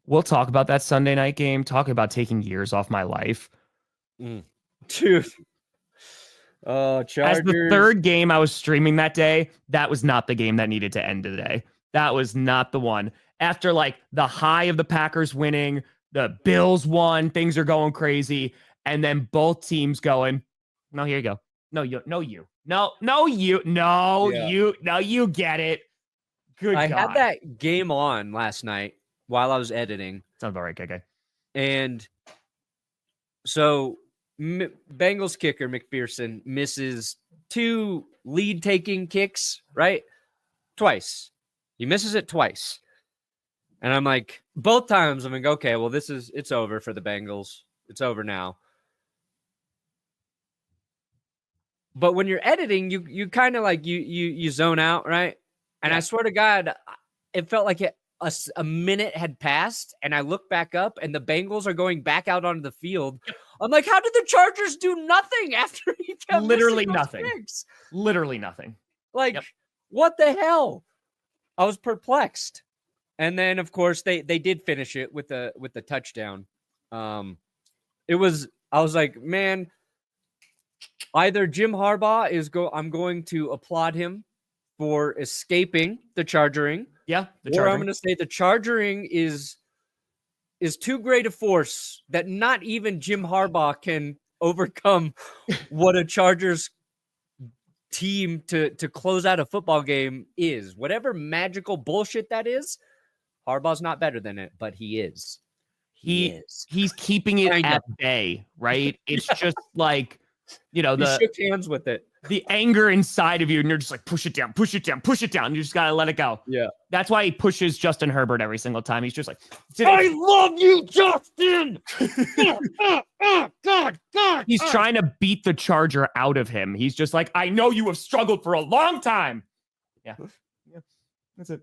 We'll talk about that Sunday night game. Talking about taking years off my life. Dude. Chargers. As the third game I was streaming that day, that was not the game that needed to end today. That was not the one. After like the high of the Packers winning, the Bills won, things are going crazy, and then both teams going, no, here you go. No, you get it. Good I God. had that game on last night while I was editing. Sounds about right, KK. And so Bengals kicker McPherson misses 2 lead-taking kicks, right? Twice. He misses it twice. And I'm like, both times I'm like, okay, well, it's over for the Bengals. It's over now. But when you're editing, you kind of like you zone out, right? And I swear to God, it felt like a minute had passed, and I looked back up, and the Bengals are going back out onto the field. I'm like, how did the Chargers do nothing after he kept Literally missing those nothing. kicks? Literally nothing. Like, what the hell? I was perplexed. And then, of course, they did finish it with the touchdown. I was like, man, either Jim Harbaugh I'm going to applaud him for escaping the chargering. Yeah. Or I'm going to say the chargering is too great a force that not even Jim Harbaugh can overcome what a Chargers team to close out a football game is. Whatever magical bullshit that is, Harbaugh's not better than it, but he is. He's keeping it at bay, right? It's just like, he shook hands with it. The anger inside of you, and you're just like, push it down, push it down, push it down. You just gotta let it go. Yeah. That's why he pushes Justin Herbert every single time. He's just like, I love you, Justin. God. He's trying to beat the Charger out of him. He's just like, I know you have struggled for a long time. Yeah. That's it.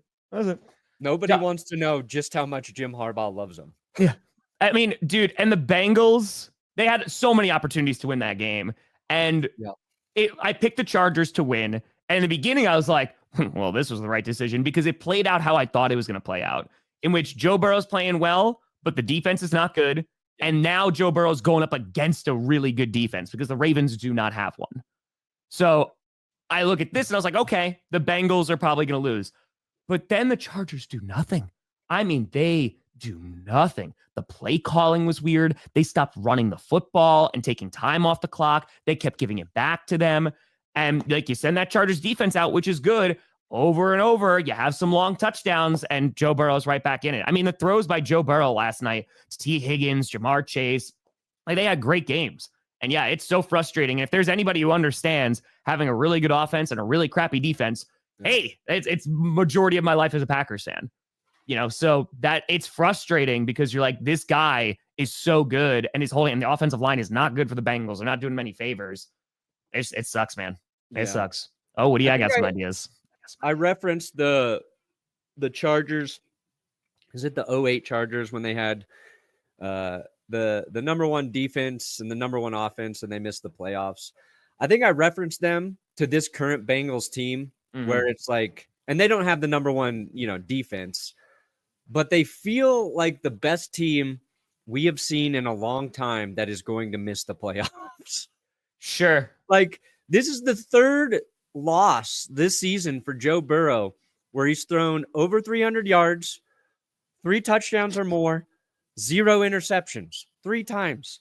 Nobody wants to know just how much Jim Harbaugh loves him. Yeah. I mean, dude, and the Bengals, they had so many opportunities to win that game. And I picked the Chargers to win. And in the beginning, I was like, well, this was the right decision because it played out how I thought it was going to play out, in which Joe Burrow's playing well, but the defense is not good. And now Joe Burrow's going up against a really good defense because the Ravens do not have one. So I look at this and I was like, okay, the Bengals are probably going to lose. But then the Chargers do nothing. I mean, they do nothing. The play calling was weird. They stopped running the football and taking time off the clock. They kept giving it back to them. And like you send that Chargers defense out, which is good, over and over. You have some long touchdowns and Joe Burrow's right back in it. I mean, the throws by Joe Burrow last night to T. Higgins, Jamar Chase, like they had great games. And yeah, it's so frustrating. And if there's anybody who understands having a really good offense and a really crappy defense, hey, it's majority of my life as a Packers fan. So that it's frustrating because you're like, this guy is so good and the offensive line is not good for the Bengals. They're not doing many favors. It sucks, man. It sucks. Oh, Woody, I got some ideas. I referenced the Chargers. Is it the 08 Chargers when they had the number one defense and the number one offense and they missed the playoffs? I think I referenced them to this current Bengals team where it's like, and they don't have the number one, defense, but they feel like the best team we have seen in a long time that is going to miss the playoffs. Sure. Like, this is the third loss this season for Joe Burrow, where he's thrown over 300 yards, 3 touchdowns or more, 0 interceptions, 3 times.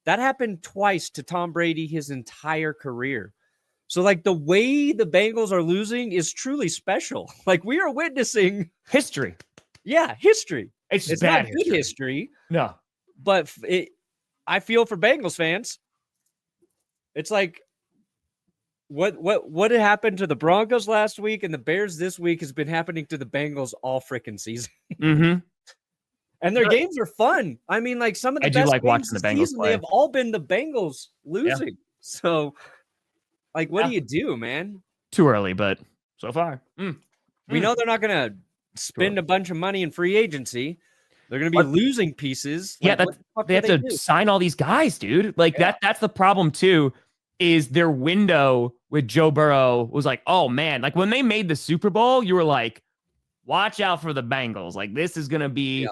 That happened twice to Tom Brady his entire career. So, like, the way the Bengals are losing is truly special. Like, we are witnessing history. Yeah, history. It's not bad good history. No. But I feel for Bengals fans. It's like what had happened to the Broncos last week and the Bears this week has been happening to the Bengals all freaking season. Mm-hmm. And their games are fun. I mean, like some of the I best do like games watching the this Bengals season, play. they have all been the Bengals losing. Yeah. So, like, what do you do, man? Too early, but so far. We know they're not going to spend a bunch of money in free agency. They're going to be losing pieces. Yeah, like, they have to sign all these guys, dude. Like that's the problem too, is their window with Joe Burrow was like, oh man, like when they made the Super Bowl, you were like, watch out for the Bengals. Like this is going to be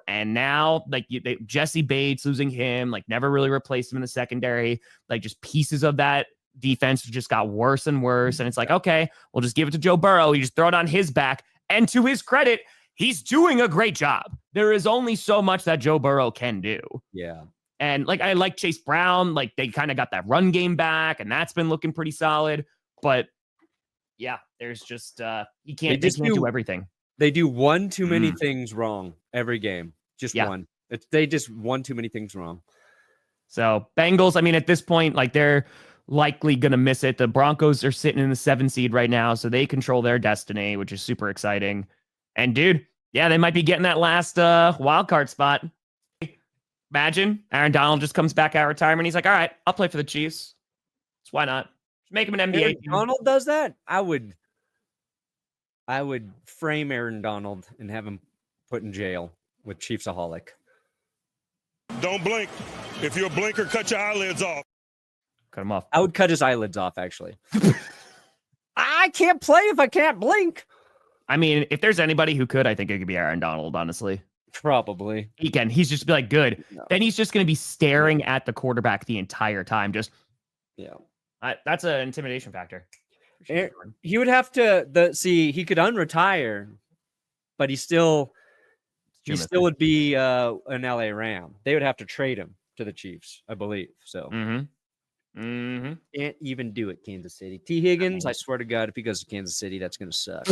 and now like Jesse Bates losing him, like never really replaced him in the secondary. Like just pieces of that defense just got worse and worse. And it's like, okay, we'll just give it to Joe Burrow. You just throw it on his back. And to his credit, he's doing a great job. There is only so much that Joe Burrow can do. Yeah. And like, I like Chase Brown. Like they kind of got that run game back and that's been looking pretty solid. But yeah, there's just, they can't do everything. They do one too many things wrong every game. Just one. They just one too many things wrong. So Bengals, I mean, at this point, like they're likely going to miss it. The Broncos are sitting in the 7 seed right now, so they control their destiny, which is super exciting. And dude, yeah, they might be getting that last wild card spot. Imagine Aaron Donald just comes back out of retirement. He's like, all right, I'll play for the Chiefs. So why not? Just make him an NBA. Aaron Donald does that? I would frame Aaron Donald and have him put in jail with Chiefsaholic. Don't blink. If you're a blinker, cut your eyelids off. Cut him off. I would cut his eyelids off, actually. I can't play if I can't blink. I mean, if there's anybody who could, I think it could be Aaron Donald, honestly. Probably. He can. He's just be like, good. No. Then he's just going to be staring at the quarterback the entire time. Just, that's an intimidation factor. He would have to, he could unretire, but he still would be an LA Ram. They would have to trade him to the Chiefs, I believe. So can't even do it, Kansas City. T. Higgins, I swear to God, if he goes to Kansas City, that's going to suck.